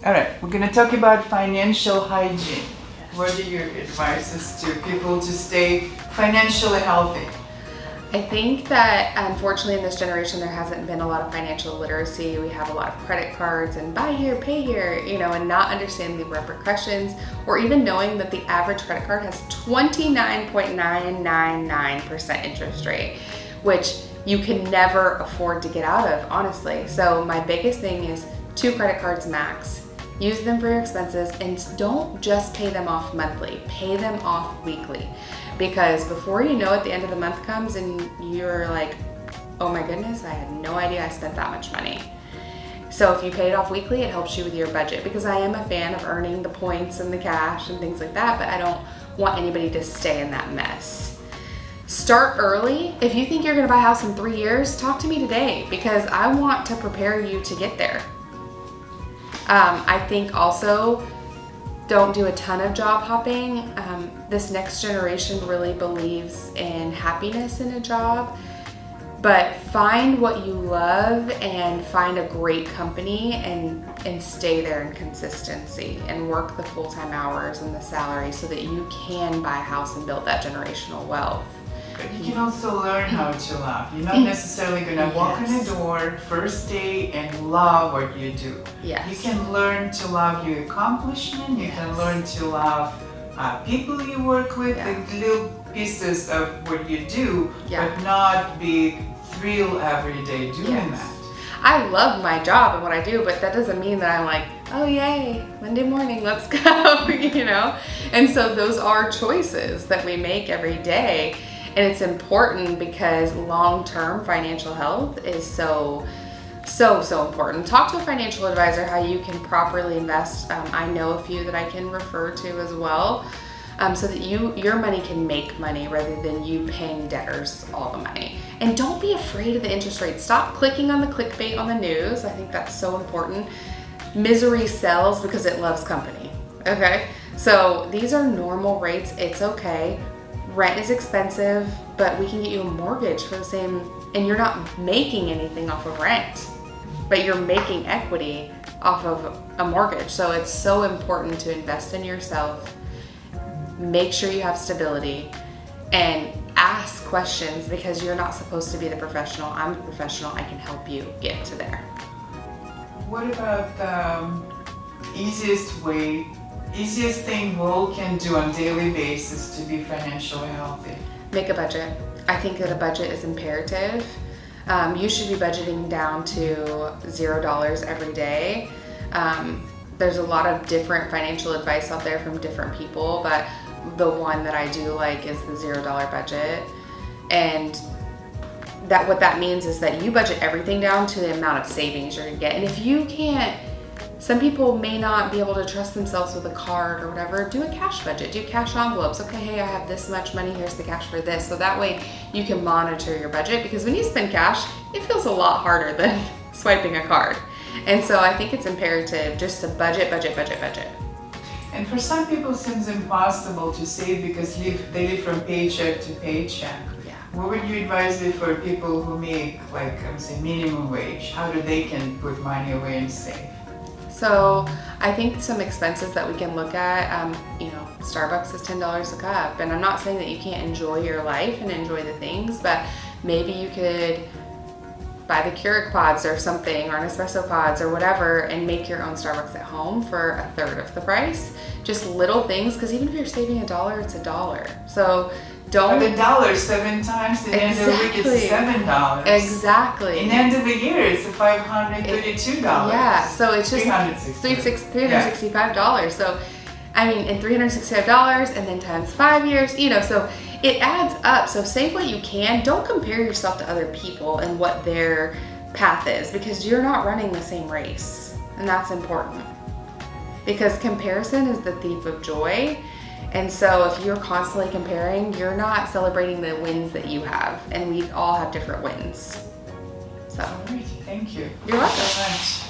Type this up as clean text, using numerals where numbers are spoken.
All right, we're going to talk about financial hygiene. What are your advices to people to stay financially healthy? I think that unfortunately in this generation there hasn't been a lot of financial literacy. We have a lot of credit cards and buy here, pay here, and not understanding the repercussions, or even knowing that the average credit card has 29.999% interest rate, which you can never afford to get out of, honestly. So my biggest thing is 2 credit cards max. Use them for your expenses, and don't just pay them off monthly, pay them off weekly. Because before you know it, the end of the month comes and you're like, oh my goodness, I had no idea I spent that much money. So if you pay it off weekly, it helps you with your budget, because I am a fan of earning the points and the cash and things like that, but I don't want anybody to stay in that mess. Start early. If you think you're gonna buy a house in 3 years, talk to me today, because I want to prepare you to get there. I think also, don't do a ton of job hopping. This next generation really believes in happiness in a job, but find what you love and find a great company and stay there in consistency and work the full-time hours and the salary so that you can buy a house and build that generational wealth. But you can also learn how to love. You're not necessarily going to walk in the door first day and love what you do. Yes. You can learn to love your accomplishment. You can learn to love people you work with, the little pieces of what you do, but not be thrilled every day doing that. I love my job and what I do, but that doesn't mean that I'm like, oh yay, Monday morning, let's go, And so those are choices that we make every day. And it's important because long-term financial health is so important. Talk to a financial advisor how you can properly invest. I know a few that I can refer to as well, so that your money can make money rather than you paying debtors all the money. And don't be afraid of the interest rate. Stop clicking on the clickbait on the news. I think that's so important. Misery sells because it loves company, okay? So these are normal rates. It's okay. Rent is expensive, but we can get you a mortgage for the same, and you're not making anything off of rent, but you're making equity off of a mortgage. So it's so important to invest in yourself, make sure you have stability, and ask questions, because you're not supposed to be the professional. I'm the professional. I can help you get to there. What about the easiest thing we all can do on a daily basis to be financially healthy? Make a budget. I think that a budget is imperative. You should be budgeting down to $0 every day. There's a lot of different financial advice out there from different people, but the one that I do like is the $0 budget. And what that means is that you budget everything down to the amount of savings you're gonna get. And if you can't, some people may not be able to trust themselves with a card or whatever, do a cash budget, do cash envelopes. Okay, hey, I have this much money, here's the cash for this. So that way you can monitor your budget, because when you spend cash, it feels a lot harder than swiping a card. And so I think it's imperative just to budget. And for some people it seems impossible to save because they live from paycheck to paycheck. What would you advise for people who make, like, I would say, minimum wage? How do they can put money away and save? So I think some expenses that we can look at, Starbucks is $10 a cup, and I'm not saying that you can't enjoy your life and enjoy the things, but maybe you could buy the Keurig pods or something, or an espresso pods or whatever, and make your own Starbucks at home for 1/3 of the price. Just little things, because even if you're saving $1, it's $1. So don't. But $1 7 times, in the end of the week it's $7. Exactly. In the end of the year it's $532. Yeah, so it's just $365. So, I mean, and $365, and then times 5 years, so it adds up. So save what you can. Don't compare yourself to other people and what their path is, because you're not running the same race, and that's important. Because comparison is the thief of joy. And so if you're constantly comparing, you're not celebrating the wins that you have, and we all have different wins. So, all right, thank you. You're welcome. So much.